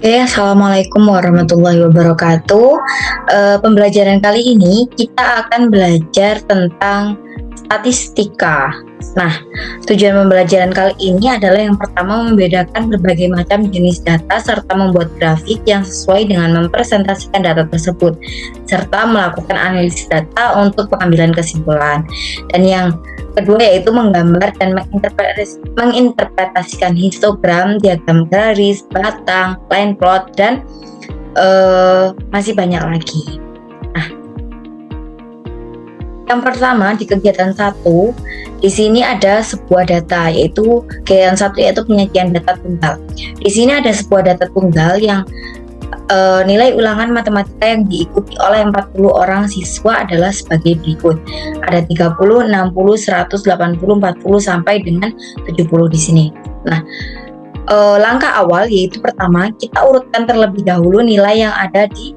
Oke, assalamualaikum warahmatullahi wabarakatuh. Pembelajaran kali ini kita akan belajar tentang statistika. Nah, tujuan pembelajaran kali ini adalah yang pertama membedakan berbagai macam jenis data serta membuat grafik yang sesuai dengan mempresentasikan data tersebut, serta melakukan analisis data untuk pengambilan kesimpulan. Dan yang kedua yaitu menggambar dan menginterpretasikan histogram, diagram garis, batang, line plot, dan masih banyak lagi. Nah, yang pertama di kegiatan 1, di sini ada sebuah data, yaitu kegiatan 1 yaitu penyajian data tunggal. Di sini ada sebuah data tunggal yang nilai ulangan matematika yang diikuti oleh 40 orang siswa adalah sebagai berikut. Ada 30, 60, 100, 80, 40 sampai dengan 70 di sini. Nah, langkah awal yaitu pertama kita urutkan terlebih dahulu nilai yang ada di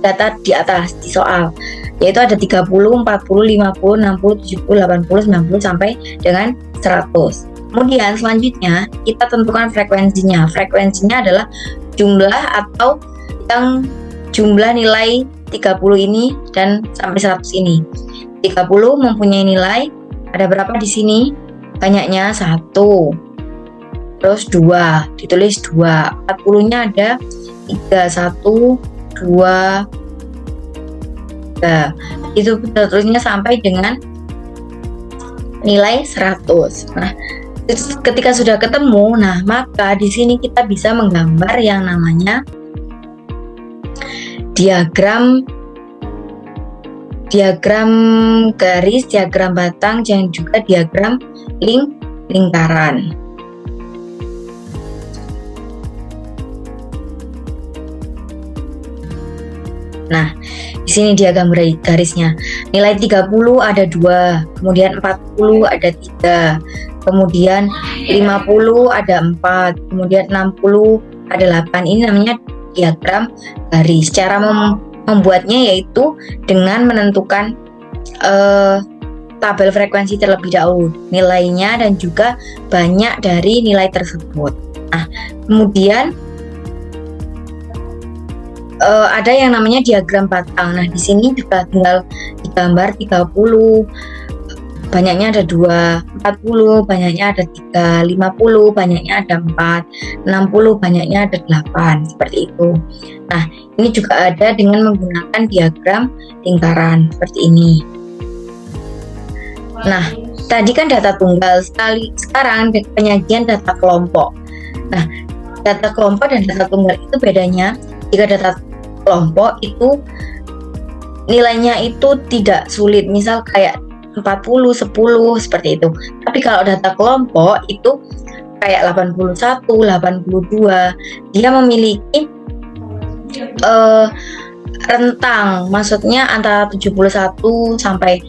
data di atas di soal, yaitu ada 30, 40, 50, 60, 70, 80, 90 sampai dengan 100. Kemudian selanjutnya kita tentukan frekuensinya. Frekuensinya adalah jumlah atau yang jumlah nilai 30 ini dan sampai 100 ini. 30 mempunyai nilai ada berapa di sini? Banyaknya 1. Terus 2, ditulis 2. 40-nya ada 3, 1, 2, 3. Itu seterusnya sampai dengan nilai 100. Nah, ketika sudah ketemu, nah maka di sini kita bisa menggambar yang namanya diagram garis, diagram batang, dan juga diagram lingkaran. Nah, di sini diagram garisnya. Nilai 30 ada 2, kemudian 40 ada 3, kemudian 50 ada 4, kemudian 60 ada 8. Ini namanya diagram garis. Cara membuatnya yaitu dengan menentukan tabel frekuensi terlebih dahulu, nilainya dan juga banyak dari nilai tersebut. Nah, kemudian ada yang namanya diagram batang. Nah, di sini juga tinggal digambar 30, banyaknya ada 2, 40, banyaknya ada 3, 50, banyaknya ada 4, 60, banyaknya ada 8, seperti itu. Nah, ini juga ada dengan menggunakan diagram lingkaran, seperti ini. Nah, tadi kan data tunggal, sekarang penyajian data kelompok. Nah, data kelompok dan data tunggal itu bedanya, jika data kelompok itu nilainya itu tidak sulit, misal kayak 40, 10 seperti itu. Tapi kalau data kelompok itu kayak 81, 82, dia memiliki rentang, maksudnya antara 71 sampai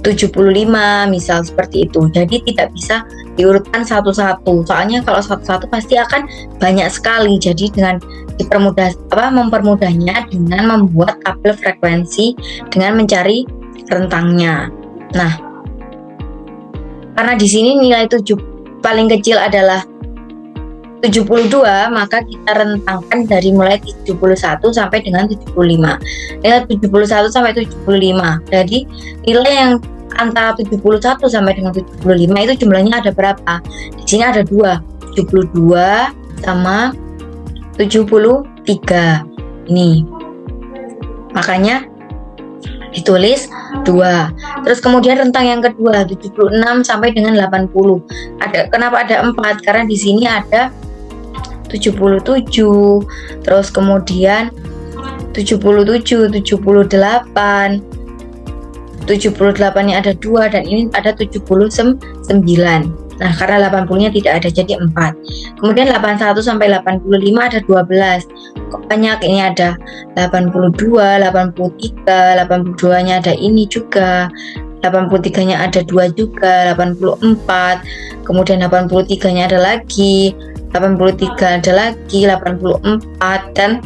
75 misal seperti itu. Jadi tidak bisa diurutkan satu-satu. Soalnya kalau satu-satu pasti akan banyak sekali. Jadi dengan mempermudahnya dengan membuat tabel frekuensi dengan mencari rentangnya. Nah, karena di sini nilai paling kecil adalah 72, maka kita rentangkan dari mulai 71 sampai dengan 75. Nilai 71 sampai 75. Jadi nilai yang antara 71 sampai dengan 75 itu jumlahnya ada berapa? Di sini ada 2, 72 sama 73. Ini. Makanya ditulis 2. Terus kemudian rentang yang kedua 76 sampai dengan 80. Kenapa ada 4? Karena di sini ada 77. Terus kemudian 77, 78. 78-nya ada 2 dan ini ada 79. Nah, karena 80-nya tidak ada jadi 4. Kemudian 81 sampai 85 ada 12. Kok banyak? Ini ada 82, 83, 82-nya ada ini juga. 83-nya ada 2 juga, 84. Kemudian 83-nya ada lagi, 83 ada lagi, 84 dan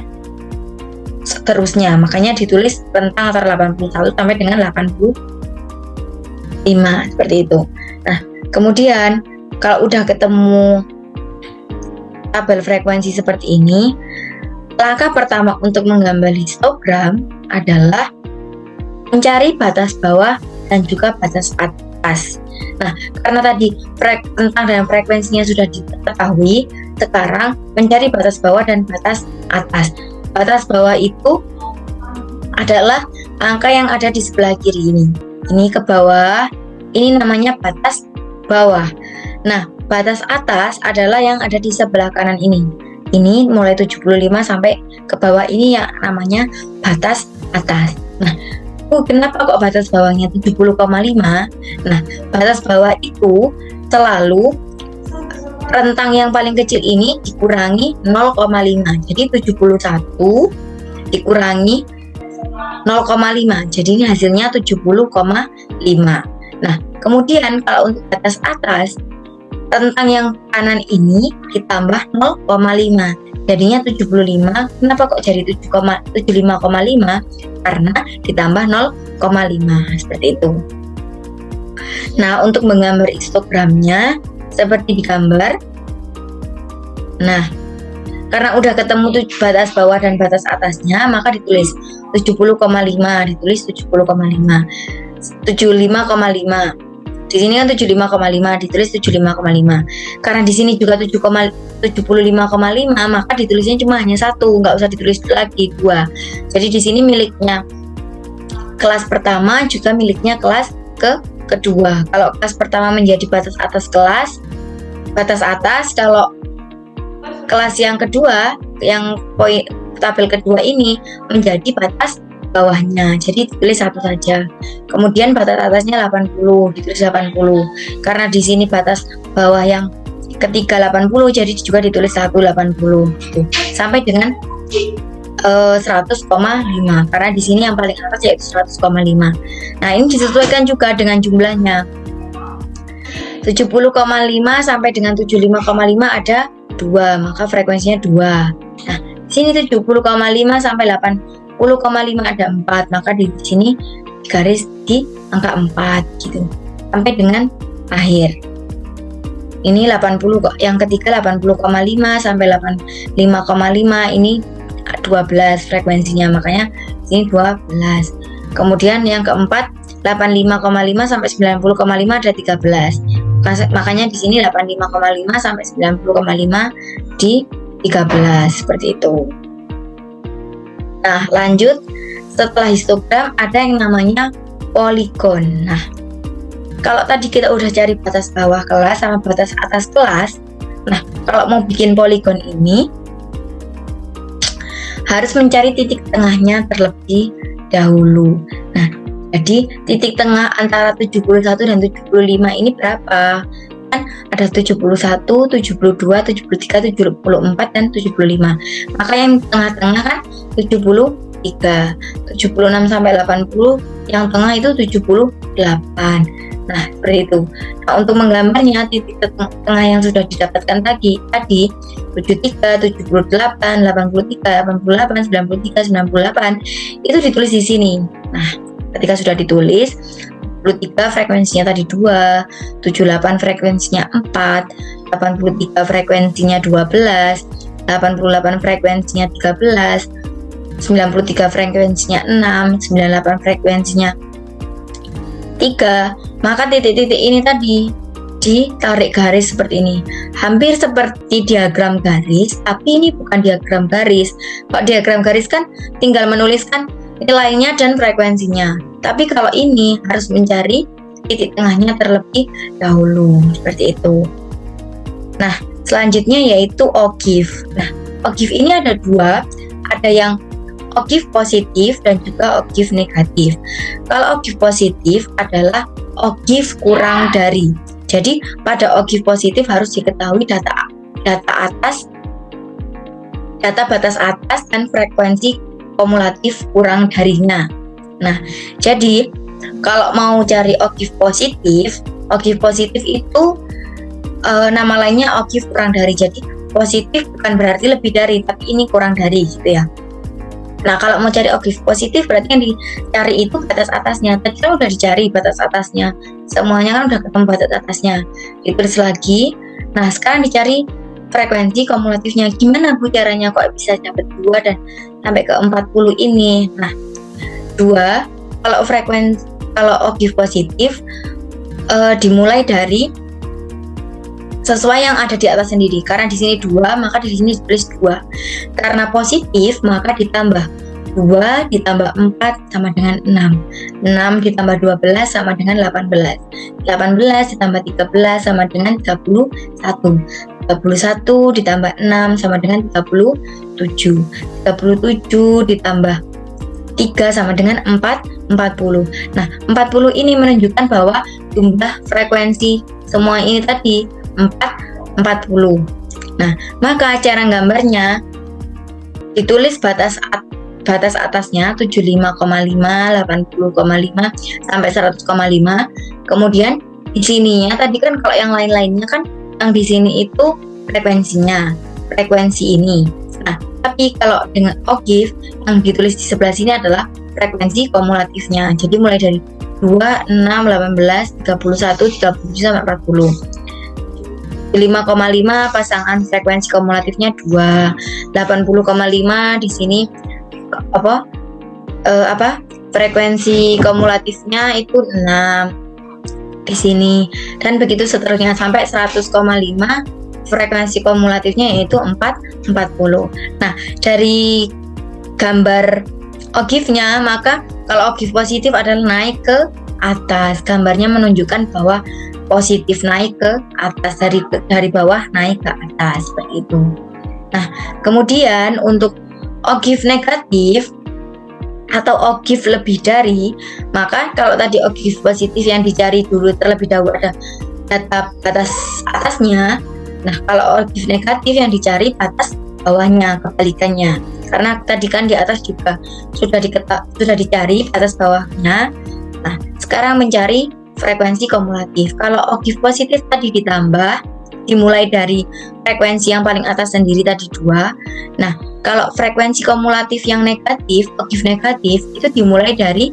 seterusnya. Makanya ditulis rentang antara 81 sampai dengan 85 seperti itu. Nah, kemudian kalau udah ketemu tabel frekuensi seperti ini, langkah pertama untuk menggambar histogram adalah mencari batas bawah dan juga batas atas. Nah, karena tadi rentang dan frekuensinya sudah diketahui, sekarang mencari batas bawah dan batas atas. Batas bawah itu adalah angka yang ada di sebelah kiri ini. Ini ke bawah, ini namanya batas bawah. Nah, batas atas adalah yang ada di sebelah kanan ini. Ini mulai 75 sampai ke bawah, ini yang namanya batas atas. Nah, kenapa kok batas bawahnya 70,5? Nah, batas bawah itu selalu rentang yang paling kecil ini dikurangi 0,5. Jadi 71 dikurangi 0,5. Jadi ini hasilnya 70,5. Nah, kemudian kalau untuk batas atas, rentang yang kanan ini ditambah 0,5. Jadinya 75. Kenapa kok jadi 75,5? Karena ditambah 0,5 seperti itu. Nah, untuk menggambar histogramnya seperti digambar. Nah, karena udah ketemu batas bawah dan batas atasnya, maka ditulis 70,5, ditulis 70,5, 75,5. Di sini kan 75,5, ditulis 75,5. Karena di sini juga 75,5, maka ditulisnya cuma hanya satu, nggak usah ditulis lagi dua. Jadi di sini miliknya kelas pertama, juga miliknya kelas kedua. Kalau kelas pertama menjadi batas atas kelas, batas atas. Kalau kelas yang kedua, yang poin tabel kedua ini menjadi batas bawahnya, jadi ditulis satu saja. Kemudian batas atasnya 80, ditulis 80. Karena di sini batas bawah yang ketiga 80, jadi juga ditulis 180 gitu. Sampai dengan 100,5. Karena di sini yang paling atas yaitu 100,5. Nah, ini disesuaikan juga dengan jumlahnya. 70,5 sampai dengan 75,5 ada 2, maka frekuensinya 2. Nah, di sini 70,5 sampai 80,5 ada 4, maka di sini garis di angka 4 gitu sampai dengan akhir. Ini 80 kok. Yang ketiga 80,5 sampai 85,5, ini 12 frekuensinya, makanya ini 12. Kemudian yang keempat 85,5 sampai 90,5 ada 13. Makanya di sini 85,5 sampai 90,5 di 13 seperti itu. Nah, lanjut, setelah histogram ada yang namanya poligon. Nah, kalau tadi kita udah cari batas bawah kelas sama batas atas kelas, nah kalau mau bikin poligon ini harus mencari titik tengahnya terlebih dahulu. Nah, jadi titik tengah antara 71 dan 75 ini berapa? Kan ada 71, 72, 73, 74, dan 75. Maka yang tengah-tengah kan 73, 76 sampai 80, yang tengah itu 78. Nah, seperti itu. Nah, untuk menggambarnya titik tengah yang sudah didapatkan tadi 73, 78, 83, 88, 93, 98 itu ditulis di sini. Nah, ketika sudah ditulis 73 frekuensinya tadi 2, 78 frekuensinya 4, 83 frekuensinya 12, 88 frekuensinya 13, 93 frekuensinya 6, 98 frekuensinya 3. Maka titik-titik ini tadi ditarik garis seperti ini, hampir seperti diagram garis, tapi ini bukan diagram garis. Kalau diagram garis kan tinggal menuliskan nilainya dan frekuensinya, tapi kalau ini harus mencari titik tengahnya terlebih dahulu, seperti itu. Nah, selanjutnya yaitu ogive. Nah, ogive ini ada dua, ada yang ogive positif dan juga ogive negatif. Kalau ogive positif adalah ogive kurang dari. Jadi pada ogive positif harus diketahui data atas, data batas atas dan frekuensi kumulatif kurang darinya. Nah, jadi kalau mau cari ogive positif itu nama lainnya ogive kurang dari. Jadi positif bukan berarti lebih dari, tapi ini kurang dari gitu ya. Nah, kalau mau cari ogive positif berarti yang dicari itu batas atasnya. Tadi kan udah dicari batas atasnya, semuanya kan udah ketemu batas atasnya, ditulis lagi. Nah, sekarang dicari frekuensi kumulatifnya. Gimana Bu caranya kok bisa dapat 2 dan sampai ke 40 ini? Nah, 2 kalau OGIF positif dimulai dari sesuai yang ada di atas sendiri. Karena di sini 2, maka di sini ditulis 2. Karena positif, maka ditambah 2 ditambah 4 sama dengan 6. 6 ditambah 12 sama dengan 18. 18 ditambah 13 sama dengan 31. 31 ditambah 6 sama dengan 37. 37 ditambah 3 sama dengan 40. Nah, 40 ini menunjukkan bahwa jumlah frekuensi semua ini tadi 40. Nah, maka cara gambarnya ditulis batas atasnya 75,5, 80,5 sampai 100,5. Kemudian di sininya tadi kan kalau yang lain-lainnya kan yang di sini itu frekuensi ini. Nah, tapi kalau dengan OGIF yang ditulis di sebelah sini adalah frekuensi kumulatifnya. Jadi mulai dari 2, 6, 18, 31, 37 sampai 40. 5,5 pasangan frekuensi kumulatifnya 2. 80,5 di sini frekuensi kumulatifnya itu 6 di sini, dan begitu seterusnya sampai 100,5 frekuensi kumulatifnya yaitu 40. Nah, dari gambar OGIF-nya, maka kalau OGIF positif adalah naik ke atas. Gambarnya menunjukkan bahwa positif naik ke atas, dari bawah naik ke atas, seperti itu. Nah, kemudian untuk OGIF negatif atau OGIF lebih dari, maka kalau tadi OGIF positif yang dicari dulu terlebih dahulu ada data batas atasnya. Nah, kalau OGIF negatif yang dicari batas bawahnya, kebalikannya. Karena tadi kan di atas juga sudah dicari batas bawahnya. Nah, sekarang mencari frekuensi kumulatif. Kalau OGIF positif tadi ditambah, dimulai dari frekuensi yang paling atas sendiri tadi 2. Nah, kalau frekuensi kumulatif yang negatif, OGIF negatif, itu dimulai dari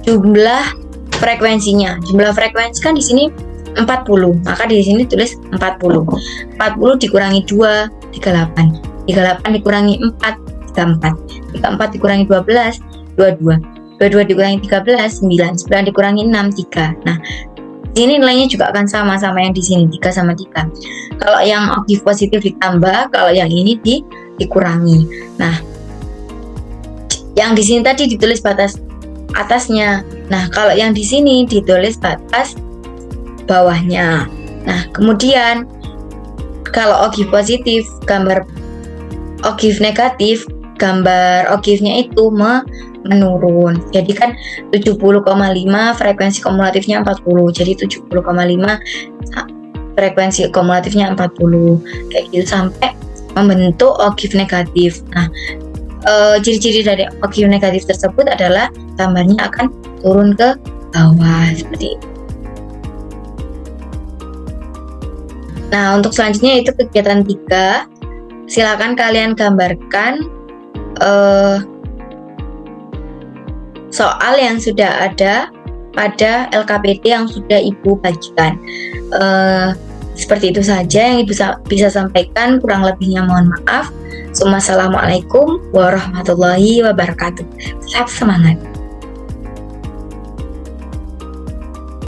jumlah frekuensinya. Jumlah frekuensi kan di sini 40, maka di sini tulis 40. 40 dikurangi 2, 38. 38 dikurangi 4, 34. 34 dikurangi 12, 22. 22 dikurangi 13, 9. 9 dikurangi 6, 3. Nah, di sini nilainya juga akan sama yang di sini, 3 sama 3. Kalau yang OGIF positif ditambah, kalau yang ini dikurangi. Nah, yang di sini tadi ditulis batas atasnya. Nah, kalau yang di sini ditulis batas bawahnya. Nah, kemudian kalau OGIF positif, gambar OGIF negatif, gambar OGIF-nya itu menurun. Jadi kan 70,5 frekuensi kumulatifnya 40. Jadi 70,5 frekuensi kumulatifnya 40. Kayak gitu sampai membentuk OGIF negatif. Nah, ciri-ciri dari OGIF negatif tersebut adalah gambarnya akan turun ke bawah seperti itu. Nah, untuk selanjutnya itu kegiatan 3. Silakan kalian gambarkan soal yang sudah ada pada LKPD yang sudah Ibu bagikan. Seperti itu saja yang Ibu bisa sampaikan, kurang lebihnya mohon maaf. Assalamualaikum warahmatullahi wabarakatuh. Tetap semangat.